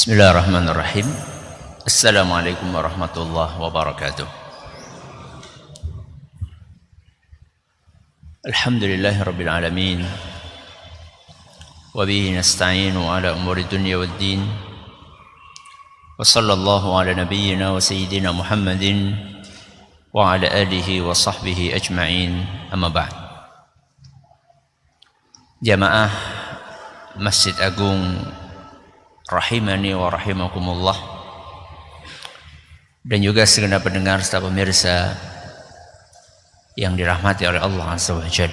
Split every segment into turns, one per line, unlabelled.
Bismillahirrahmanirrahim. Assalamualaikum warahmatullahi wabarakatuh. Alhamdulillahi rabbil alamin. Wa bihi nasta'inu ala umuri dunya waddin. Wa sallallahu ala nabiyyina wa sayyidina Muhammadin wa ala alihi wa sahbihi ajma'in. Amma ba'd. Jamaah Masjid Agung rahimani wa rahimakumullah, dan juga segenap pendengar serta pemirsa yang dirahmati oleh Allah Azza wa Jalla.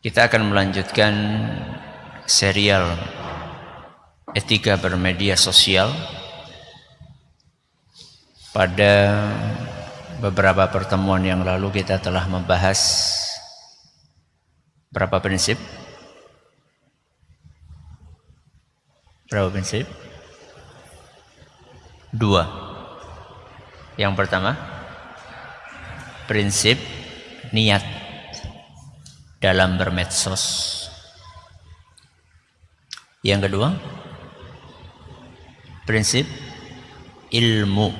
Kita akan melanjutkan serial etika bermedia sosial. Pada beberapa pertemuan yang lalu kita telah membahas berapa prinsip? Berapa prinsip? 2. Yang pertama, prinsip niat dalam bermedsos. Yang kedua, prinsip ilmu.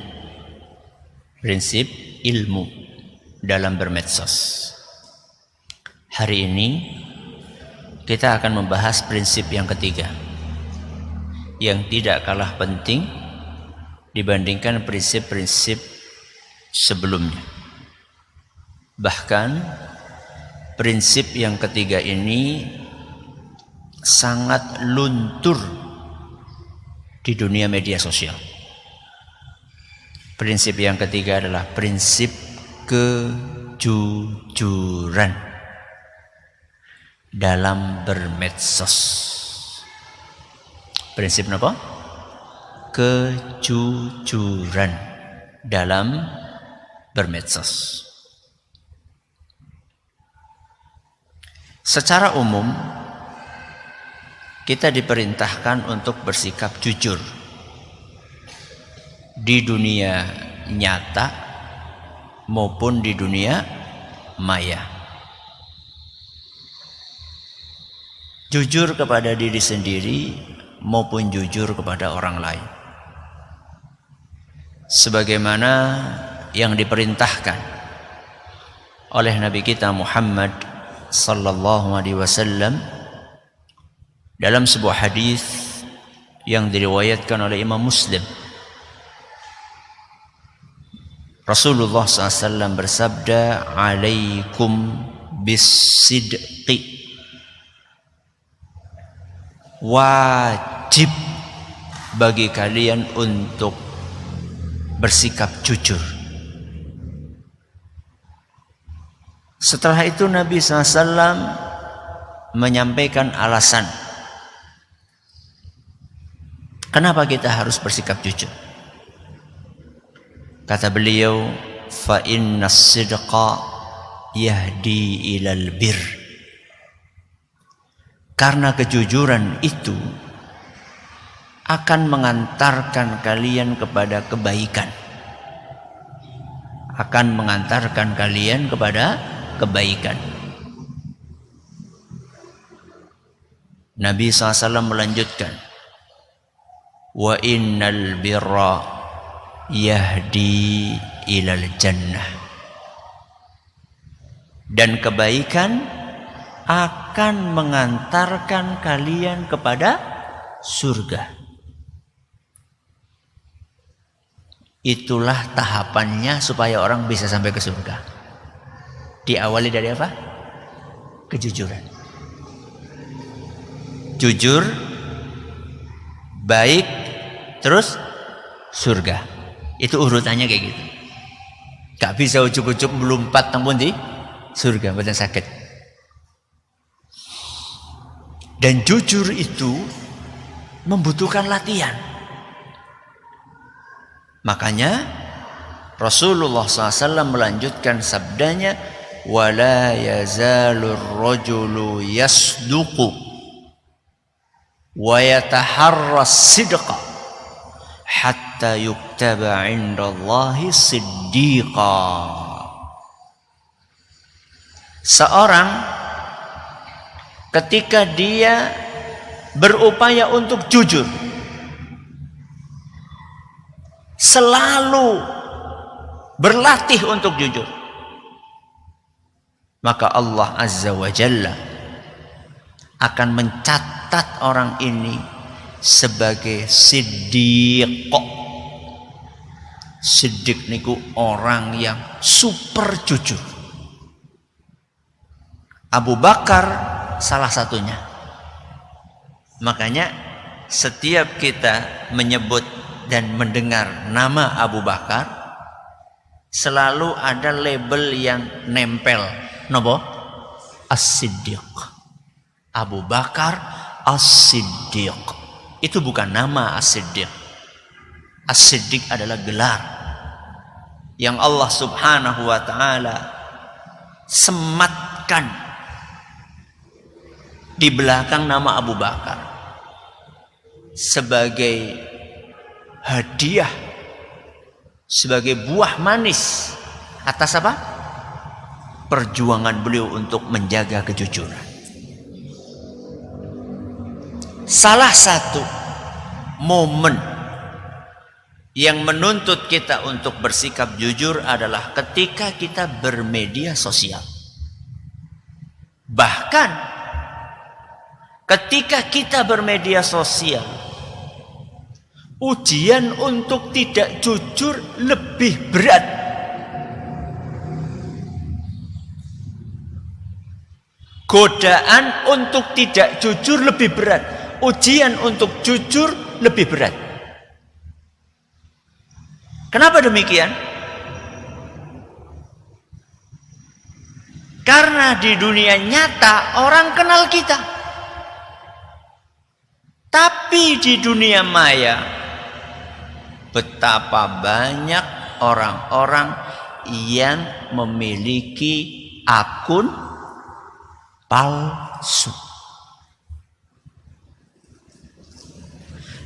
Prinsip ilmu dalam bermedsos. Hari ini kita akan membahas prinsip yang ketiga, yang tidak kalah penting dibandingkan prinsip-prinsip sebelumnya. Bahkan prinsip yang ketiga ini sangat luntur di dunia media sosial. Prinsip yang ketiga adalah prinsip kejujuran dalam bermedsos. Prinsip apa? Kejujuran dalam bermedsos. Secara umum kita diperintahkan untuk bersikap jujur di dunia nyata maupun di dunia maya. Jujur kepada diri sendiri maupun jujur kepada orang lain, sebagaimana yang diperintahkan oleh Nabi kita Muhammad sallallahu alaihi wasallam dalam sebuah hadis yang diriwayatkan oleh Imam Muslim. Rasulullah SAW bersabda, "Alaikum bis-sidqi." Wajib bagi kalian untuk bersikap jujur. Setelah itu Nabi SAW menyampaikan alasan kenapa kita harus bersikap jujur. Kata beliau, "Fa innas sidqa yahdi ilal bir." Karena kejujuran itu akan mengantarkan kalian kepada kebaikan. Akan mengantarkan kalian kepada kebaikan. Nabi SAW melanjutkan, "Wa innal birra yahdi ilal jannah." Dan kebaikan akan mengantarkan kalian kepada surga. Itulah tahapannya supaya orang bisa sampai ke surga. Diawali dari apa? Kejujuran. Jujur, baik, terus surga. Itu urutannya kayak gitu. Gak bisa ujuk-ujuk melompat namun di surga, bukan sakit. Dan jujur itu membutuhkan latihan. Makanya Rasulullah SAW melanjutkan sabdanya, "Wala yazalur rajulu yasduqu wa yataharras sidqa hatta yuktaba 'indallahi siddiqa." Seorang ketika dia berupaya untuk jujur, selalu berlatih untuk jujur, maka Allah Azza wa Jalla akan mencatat orang ini sebagai siddiq. Siddiq niku orang yang super jujur. Abu Bakar salah satunya. Makanya setiap kita menyebut dan mendengar nama Abu Bakar, selalu ada label yang nempel. Napa? As-Siddiq. Abu Bakar As-Siddiq. Itu bukan nama As-Siddiq. As-Siddiq adalah gelar yang Allah Subhanahu wa taala sematkan di belakang nama Abu Bakar sebagai hadiah, sebagai buah manis atas apa? Perjuangan beliau untuk menjaga kejujuran. Salah satu momen yang menuntut kita untuk bersikap jujur adalah ketika kita bermedia sosial. Bahkan ketika kita bermedia sosial, ujian untuk tidak jujur lebih berat. Godaan untuk tidak jujur lebih berat. Ujian untuk jujur lebih berat. Kenapa demikian? Karena di dunia nyata orang kenal kita. Tapi di dunia maya, betapa banyak orang-orang yang memiliki akun palsu.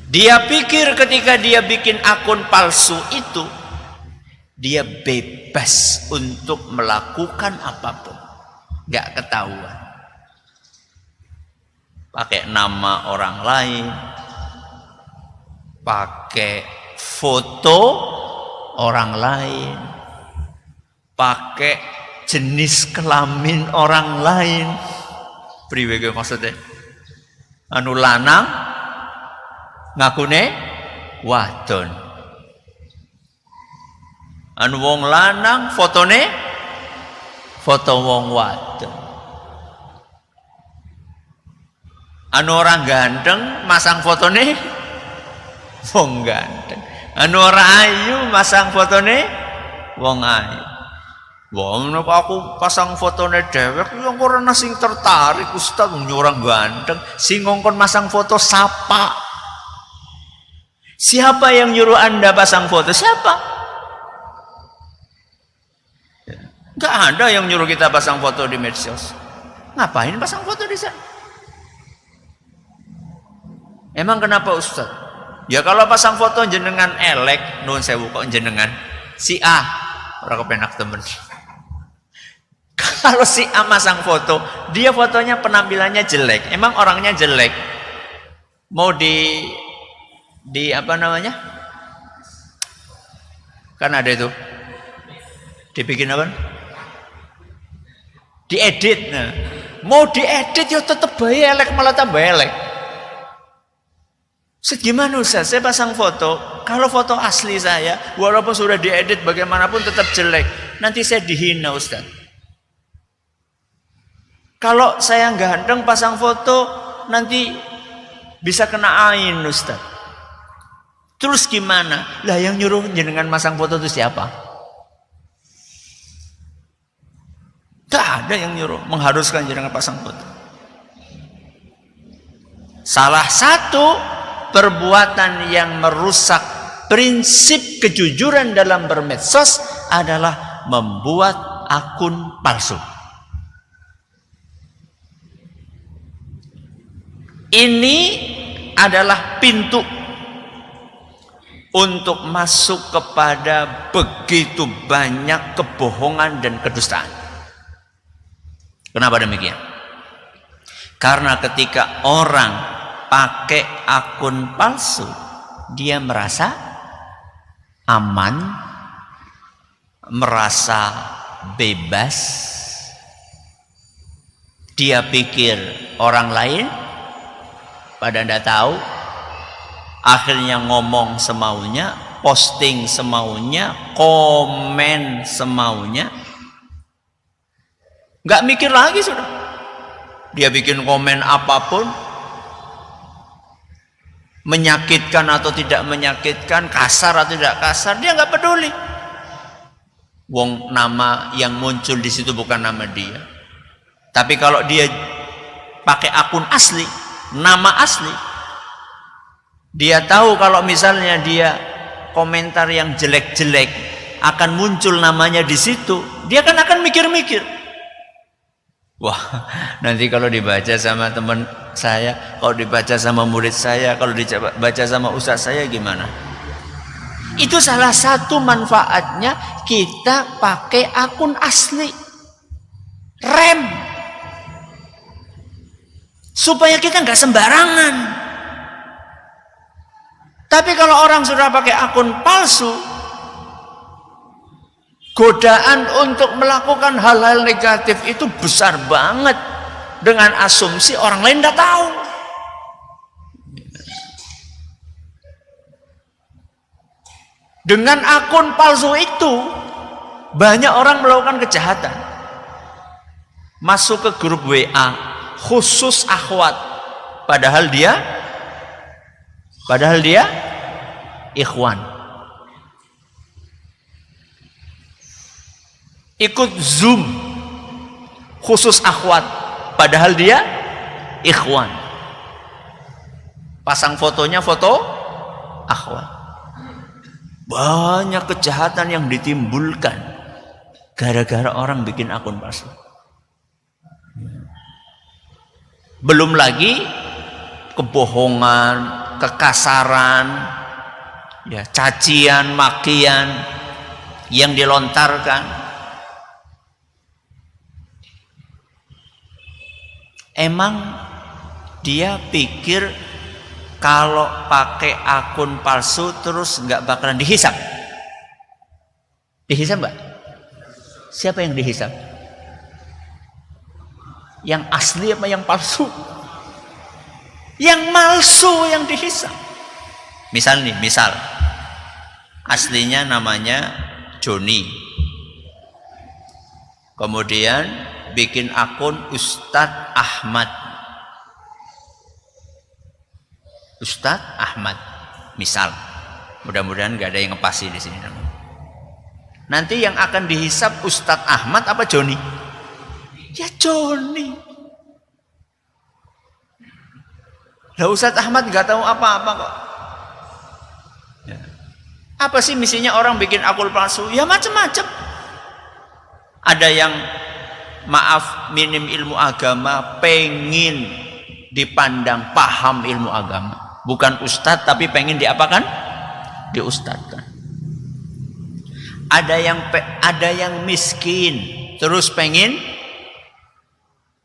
Dia pikir ketika dia bikin akun palsu itu, dia bebas untuk melakukan apapun, gak ketahuan. Pakai nama orang lain, pakai foto orang lain, pakai jenis kelamin orang lain. Priwe maksudnya? Anu lanang ngakune wadon. Anu wong lanang fotone foto wong wadon. Anu orang ganteng masang fotone wong ganteng. Anu orang ayu masang fotone wong ayu. Wong nek aku pasang fotone dhewek yo ora ana sing tertarik Ustaz, orang ganteng. Sing ngongkon masang foto sapa? Siapa yang nyuruh Anda pasang foto? Siapa? Gak ada yang nyuruh kita pasang foto di medsos. Ngapain pasang foto di sana? Emang kenapa Ustaz? Ya kalau pasang foto jenengan elek, nuwun sewu kok jenengan si A ora kepenak temen. Kalau si A masang foto, dia fotonya penampilannya jelek, emang orangnya jelek. Mau di apa namanya? Kan ada itu. Dibikin apa? Diedit. Nah. Mau diedit ya tetap bae elek, malah tambah elek. Ustaz gimana Ustaz? Saya pasang foto. Kalau foto asli saya, walaupun sudah diedit bagaimanapun tetap jelek. Nanti saya dihina Ustaz. Kalau saya ganteng pasang foto, nanti bisa kena ain Ustaz. Terus gimana? Lah yang nyuruh jenengan masang foto itu siapa? Tak ada yang nyuruh mengharuskan jenengan pasang foto. Salah satu perbuatan yang merusak prinsip kejujuran dalam bermedsos adalah membuat akun palsu. Ini adalah pintu untuk masuk kepada begitu banyak kebohongan dan kedustaan. Kenapa demikian? Karena ketika orang pakai akun palsu, dia merasa aman, merasa bebas. Dia pikir orang lain pada ndak tahu, akhirnya ngomong semaunya, posting semaunya, komen semaunya, nggak mikir lagi sudah. Dia bikin komen apapun, menyakitkan atau tidak menyakitkan, kasar atau tidak kasar, dia nggak peduli. Wong nama yang muncul di situ bukan nama dia. Tapi kalau dia pakai akun asli, nama asli, dia tahu kalau misalnya dia komentar yang jelek-jelek akan muncul namanya di situ, dia kan akan mikir-mikir. Wah, nanti kalau dibaca sama teman saya, kalau dibaca sama murid saya, kalau dibaca sama ustaz saya gimana? Itu salah satu manfaatnya kita pakai akun asli. Rem. Supaya kita nggak sembarangan. Tapi kalau orang sudah pakai akun palsu, godaan untuk melakukan hal-hal negatif itu besar banget. Dengan asumsi orang lain tidak tahu. Dengan akun palsu itu, banyak orang melakukan kejahatan. Masuk ke grup WA, khusus akhwat. Padahal dia ikhwan. Ikut Zoom khusus akhwat, padahal dia ikhwan. Pasang fotonya foto akhwat. Banyak kejahatan yang ditimbulkan gara-gara orang bikin akun palsu. Belum lagi kebohongan, kekasaran, ya, cacian, makian yang dilontarkan. Emang dia pikir kalau pakai akun palsu terus nggak bakalan dihisab? Dihisab nggak? Siapa yang dihisab? Yang asli apa yang palsu? Yang palsu yang dihisab. Misal aslinya namanya Joni, kemudian bikin akun Ustadz Ahmad, misal. Mudah-mudahan nggak ada yang ngepasi di sini. Nanti yang akan dihisab Ustadz Ahmad apa Joni? Ya Joni. Lah Ustadz Ahmad nggak tahu apa-apa kok. Ya. Apa sih misinya orang bikin akun palsu? Ya macam-macam. Ada yang maaf minim ilmu agama, pengin dipandang paham ilmu agama, bukan ustadz tapi pengen diapakan? Diustadkan. Ada yang miskin terus pengen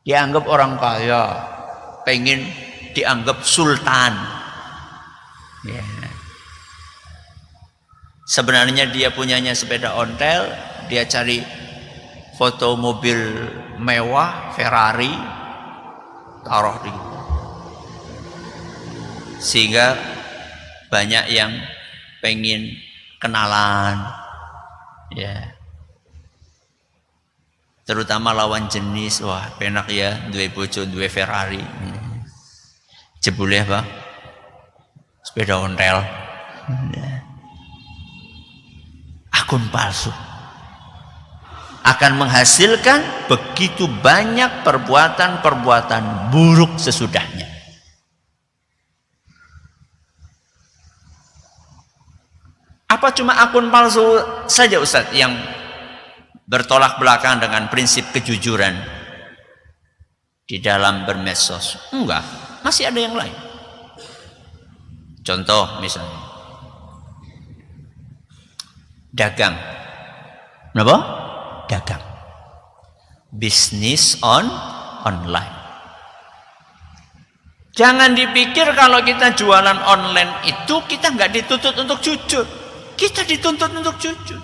dianggap orang kaya, pengen dianggap sultan. Ya. Sebenarnya dia punyanya sepeda ontel, dia cari foto mobil mewah, Ferrari, taruh di, sehingga banyak yang pengen kenalan, ya. Terutama lawan jenis, wah penak ya, duwe bojo, duwe Ferrari. Jebule apa? Sepeda ontel. Akun palsu akan menghasilkan begitu banyak perbuatan-perbuatan buruk sesudahnya. Apa cuma akun palsu saja Ustaz yang bertolak belakang dengan prinsip kejujuran di dalam bermedsos? Enggak, masih ada yang lain. Contoh misalnya dagang. Kenapa? Dagang. Bisnis online. Jangan dipikir kalau kita jualan online itu kita nggak dituntut untuk jujur. Kita dituntut untuk jujur.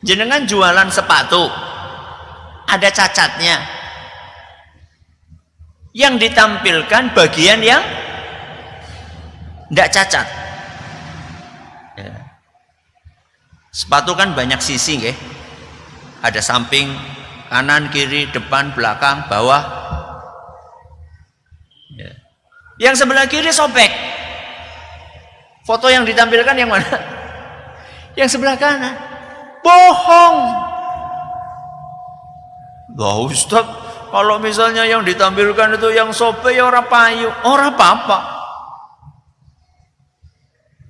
Jenengan jualan sepatu, ada cacatnya. Yang ditampilkan bagian yang tidak cacat. Ya. Sepatu kan banyak sisi, nggih. Ada samping, kanan, kiri, depan, belakang, bawah. Ya. Yang sebelah kiri sobek. Foto yang ditampilkan yang mana? Yang sebelah kanan. Bohong. Lah Ustaz, kalau misalnya yang ditampilkan itu yang sobek ya ora payu, ora apa-apa.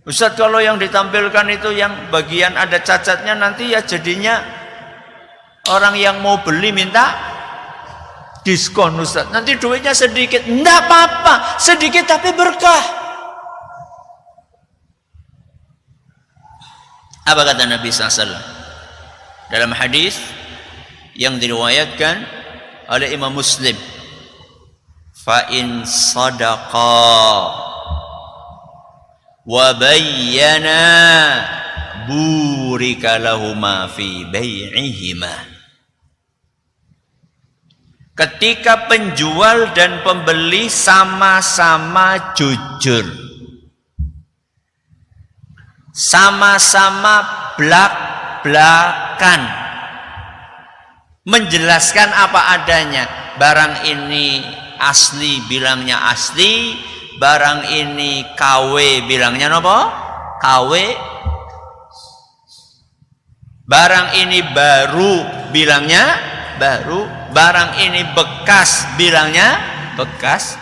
Ustaz, kalau yang ditampilkan itu yang bagian ada cacatnya, nanti ya jadinya orang yang mau beli minta diskon Ustaz. Nanti duitnya sedikit. Enggak apa-apa, sedikit tapi berkah. Apa kata Nabi SAW dalam hadis yang diriwayatkan oleh Imam Muslim? Fa in sadaqa wa bayyana burika lahuma fi bai'ihima. Ketika penjual dan pembeli sama-sama jujur, sama-sama blak-blakan, menjelaskan apa adanya. Barang ini asli bilangnya asli, barang ini KW bilangnya apa? KW. Barang ini baru bilangnya baru, barang ini bekas bilangnya bekas.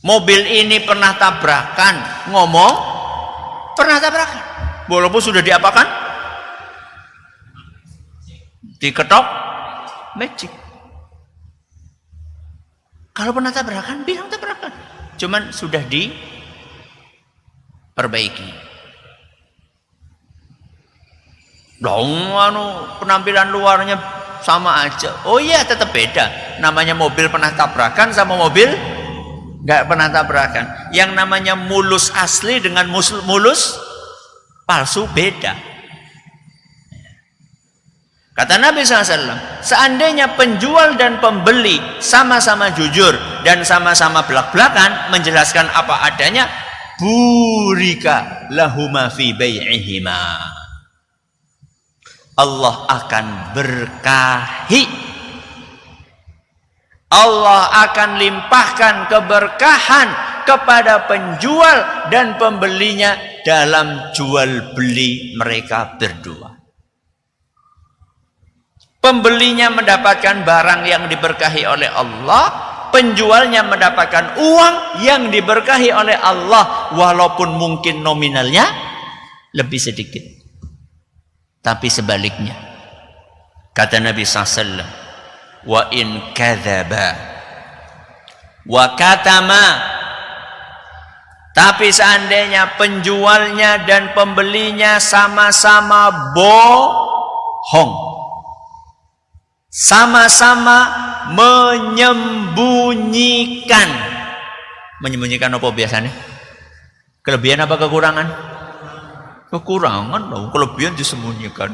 Mobil ini pernah tabrakan, ngomong pernah tabrakan, walaupun sudah diapakan? Diketok magic. Kalau pernah tabrakan, bilang tabrakan, cuman sudah diperbaiki. Dong, penampilan luarnya sama aja. Oh iya, tetap beda. Namanya mobil pernah tabrakan sama mobil nggak pernah tabrakan. Yang namanya mulus asli dengan mulus palsu beda. Kata Nabi SAW, seandainya penjual dan pembeli sama-sama jujur dan sama-sama belak-belakan menjelaskan apa adanya, burika lahuma fi bai'ihima. Allah akan berkahi. Allah akan limpahkan keberkahan kepada penjual dan pembelinya dalam jual beli mereka berdua. Pembelinya mendapatkan barang yang diberkahi oleh Allah, penjualnya mendapatkan uang yang diberkahi oleh Allah, walaupun mungkin nominalnya lebih sedikit. Tapi sebaliknya, kata Nabi SAW, wa in kadzaba wa katama, tapi seandainya penjualnya dan pembelinya sama-sama bohong, sama-sama menyembunyikan. Menyembunyikan apa biasanya? Kelebihan apa kekurangan? Kekurangan dong, kelebihan disembunyikan.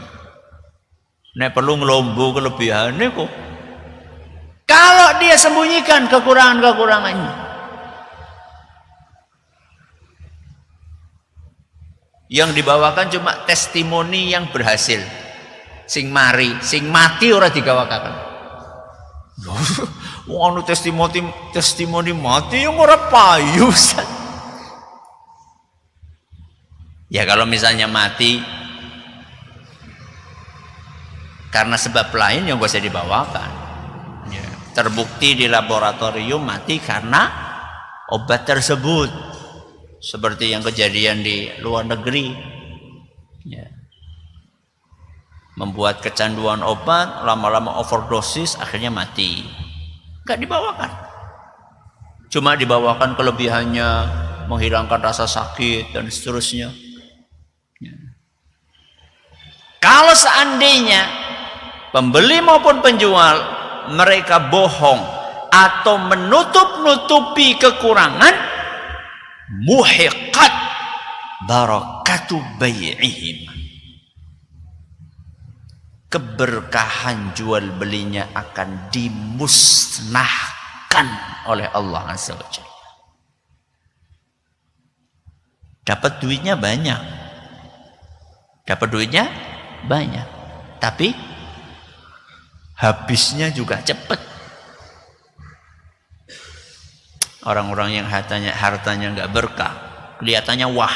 Nek perlu ngelombo kelebihannya kok. Kalau dia sembunyikan kekurangan-kekurangannya, yang dibawakan cuma testimoni yang berhasil, sing mati ora digawakan. Wong anu testimoni mati yang ora payu. Ya kalau misalnya mati karena sebab lain yang gak usah dibawakan. Ya, terbukti di laboratorium mati karena obat tersebut, seperti yang kejadian di luar negeri. Ya. Membuat kecanduan obat, lama-lama overdosis, akhirnya mati. Gak dibawakan. Cuma dibawakan kelebihannya, menghilangkan rasa sakit dan seterusnya. Ya. Kalau seandainya pembeli maupun penjual mereka bohong atau menutup-nutupi kekurangan, muhiqat barakatu bai'ihim. Keberkahan jual belinya akan dimusnahkan oleh Allah Azza wa Jalla. Dapat duitnya banyak. Tapi habisnya juga cepat. Orang-orang yang hartanya nggak berkah, kelihatannya wah.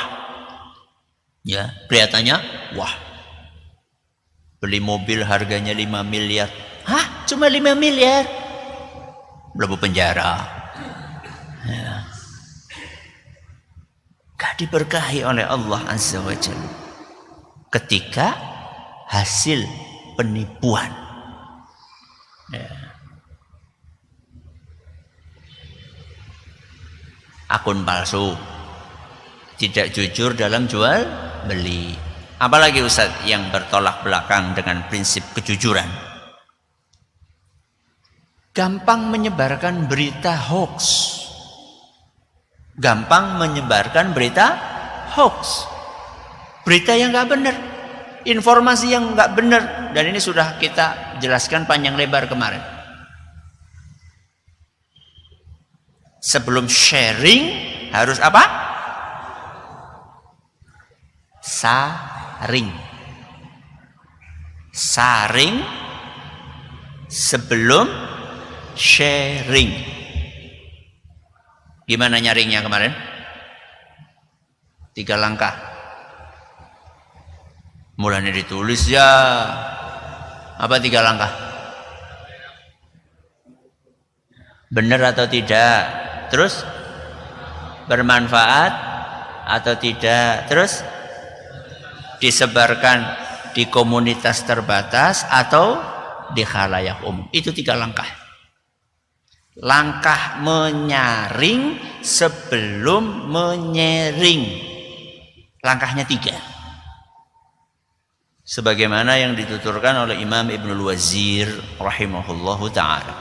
Ya, kelihatannya wah. Beli mobil harganya 5 miliar. Hah? Cuma 5 miliar? Belum penjara. Ya. Gak diberkahi oleh Allah Azza wa Jalla ketika hasil penipuan. Ya. Akun palsu, tidak jujur dalam jual beli. Apalagi Ustaz yang bertolak belakang dengan prinsip kejujuran. Gampang menyebarkan berita hoax. Berita yang nggak benar, informasi yang nggak benar, dan ini sudah kita jelaskan panjang lebar kemarin. Sebelum sharing harus apa? Saring sebelum sharing. Gimana nyaringnya kemarin? 3 langkah. Mulanya ditulis ya. Apa 3 langkah? Benar atau tidak? Terus bermanfaat atau tidak? Terus disebarkan di komunitas terbatas atau di khalayak umum. Itu 3 langkah. Langkah menyaring sebelum menyering. Langkahnya 3. Sebagaimana yang dituturkan oleh Imam Ibnul Wazir rahimahullahu ta'ala.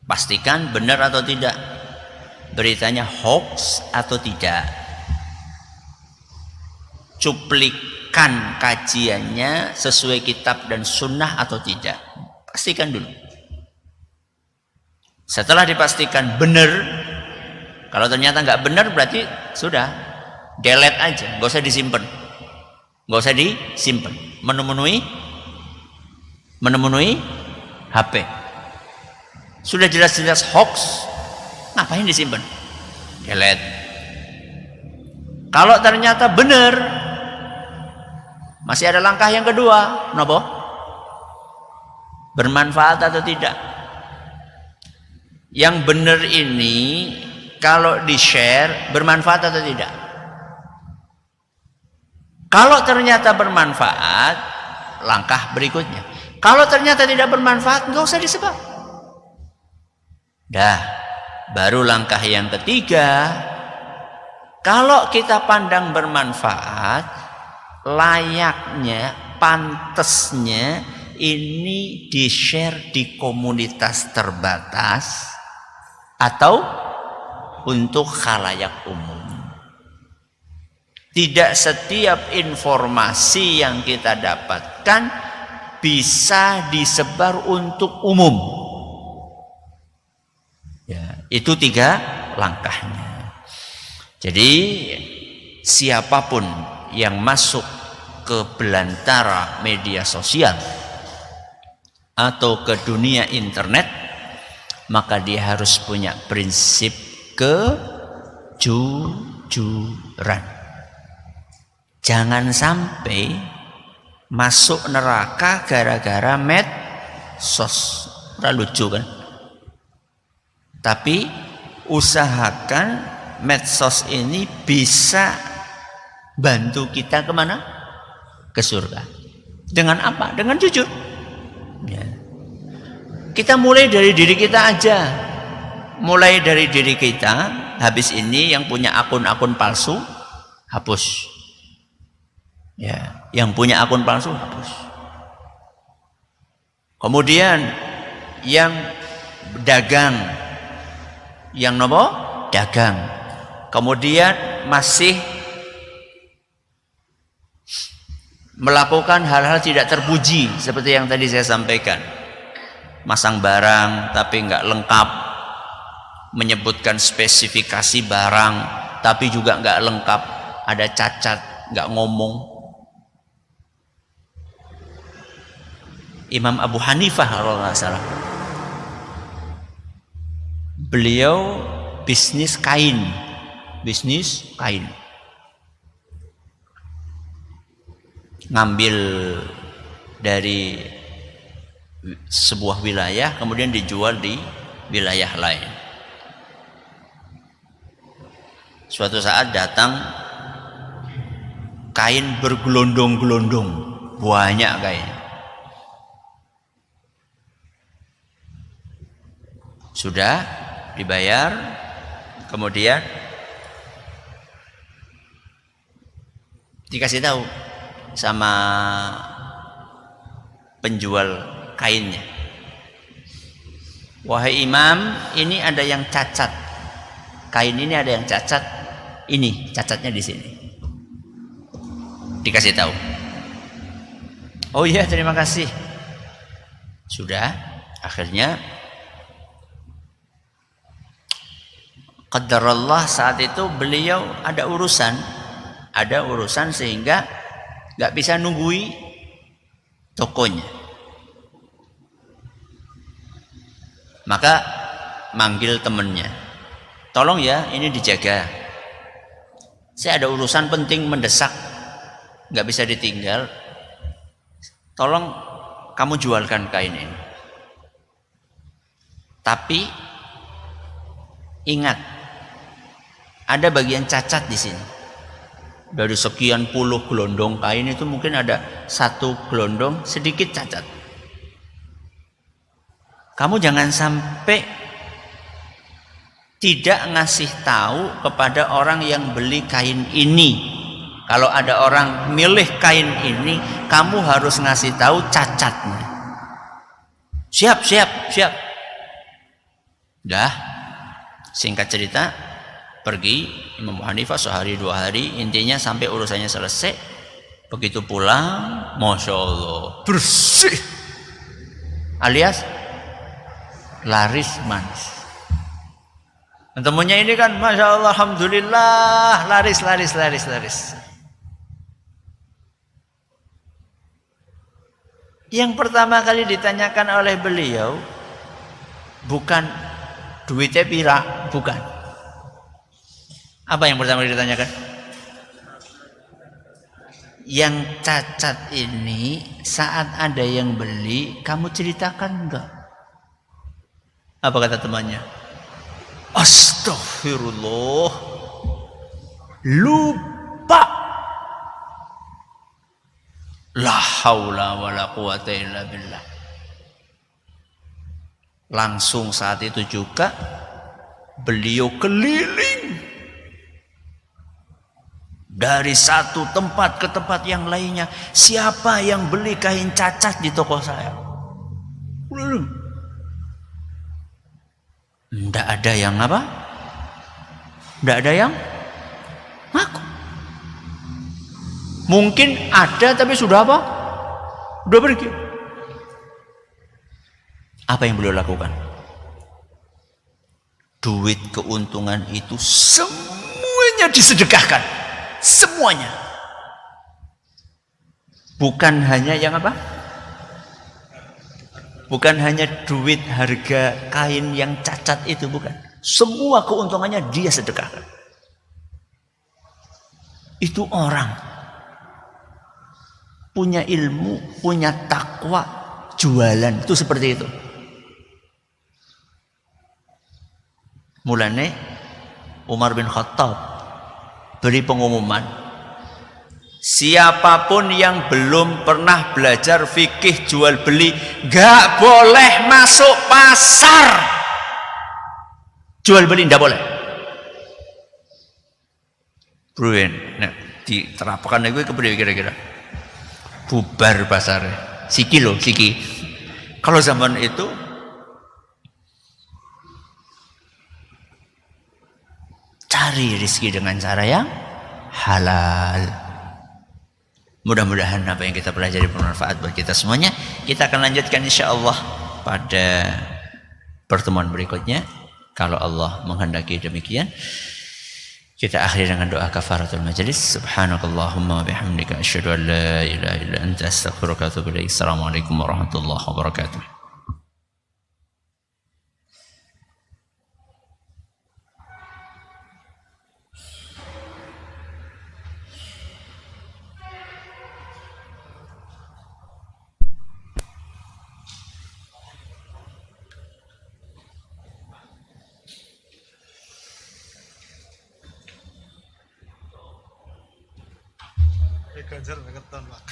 Pastikan benar atau tidak. Beritanya hoax atau tidak. Cuplikan kajiannya sesuai kitab dan sunnah atau tidak. Pastikan dulu. Setelah dipastikan benar, kalau ternyata nggak benar berarti sudah delete aja, nggak usah disimpan, memenuhi HP. Sudah jelas-jelas hoax, ngapain disimpan? Delete. Kalau ternyata benar, masih ada langkah yang kedua, nopo? Bermanfaat atau tidak? Yang benar ini kalau di-share bermanfaat atau tidak? Kalau ternyata bermanfaat, langkah berikutnya. Kalau ternyata tidak bermanfaat, nggak usah disebar. Baru langkah yang ketiga. Kalau kita pandang bermanfaat, layaknya, pantesnya ini di-share di komunitas terbatas atau untuk khalayak umum. Tidak setiap informasi yang kita dapatkan bisa disebar untuk umum. Ya, itu 3 langkahnya. Jadi siapapun yang masuk ke belantara media sosial atau ke dunia internet, maka dia harus punya prinsip kejujuran. Jangan sampai masuk neraka gara-gara medsos. Lucu kan? Tapi usahakan medsos ini bisa bantu kita kemana? Ke surga. Dengan apa? Dengan jujur. Ya. Kita mulai dari diri kita aja. Mulai dari diri kita. Habis ini yang punya akun-akun palsu, hapus. Ya, yang punya akun palsu, hapus. Kemudian yang dagang, yang nopo? Dagang. kemudian masih melakukan hal-hal tidak terpuji seperti yang tadi saya sampaikan, masang barang tapi nggak lengkap, menyebutkan spesifikasi barang tapi juga nggak lengkap, ada cacat, nggak ngomong. Imam Abu Hanifah kalau nggak salah, beliau bisnis kain. Ngambil dari sebuah wilayah kemudian dijual di wilayah lain. Suatu saat datang kain bergelondong-gelondong, banyak kain. Sudah dibayar, kemudian dikasih tahu sama penjual kainnya, wahai imam, ini ada yang cacat, kain ini ada yang cacat, ini cacatnya di sini. Dikasih tahu, oh iya terima kasih. Sudah, akhirnya qadarullah saat itu beliau ada urusan sehingga nggak bisa nunggui tokonya. Maka manggil temennya, tolong ya ini dijaga, saya ada urusan penting mendesak, nggak bisa ditinggal, tolong kamu jualkan kain ini. Tapi ingat, ada bagian cacat di sini. Dari sekian puluh gelondong kain itu mungkin ada satu gelondong sedikit cacat. Kamu jangan sampai tidak ngasih tahu kepada orang yang beli kain ini. Kalau ada orang milih kain ini, kamu harus ngasih tahu cacatnya. Siap. Dah, singkat cerita, pergi Imam Abu Hanifah sehari 2 hari, intinya sampai urusannya selesai. Begitu pulang, Masya Allah, bersih, alias laris manis. Temunya ini kan Masya Allah, Alhamdulillah, laris. Yang pertama kali ditanyakan oleh beliau bukan duitnya pira, bukan. Apa yang pertama kali ditanyakan? Yang cacat ini saat ada yang beli, kamu ceritakan enggak? Apa kata temannya? Astagfirullah, lupa. La haula wala quwata illa billah. Langsung saat itu juga beliau keliling dari satu tempat ke tempat yang lainnya. Siapa yang beli kain cacat di toko saya? Tidak ada yang apa? Tidak ada yang ngaku. Mungkin ada tapi sudah apa? Sudah pergi. Apa yang beliau lakukan? Duit keuntungan itu semuanya disedekahkan. Semuanya. Bukan hanya yang apa? Bukan hanya duit harga kain yang cacat itu, bukan. Semua keuntungannya dia sedekahkan. Itu orang punya ilmu, punya takwa, jualan itu seperti itu. Mulane Umar bin Khattab beri pengumuman, siapapun yang belum pernah belajar fikih jual beli gak boleh masuk pasar. Jual beli gak boleh. Bruin, nah, diterapkan itu kepriye kira-kira? Bubar pasarnya. Siki. Kalau zaman itu cari rezeki dengan cara yang halal. Mudah-mudahan apa yang kita pelajari bermanfaat buat kita semuanya. Kita akan lanjutkan insyaallah pada pertemuan berikutnya kalau Allah menghendaki demikian. Kita akhiri dengan doa kafaratul majlis. Subhanakallahumma wa bihamdika asyhadu an la ilaha illa anta astaghfiruka wa atubu ilaik. Assalamualaikum warahmatullahi wabarakatuh.
Ganjar keton, Pak.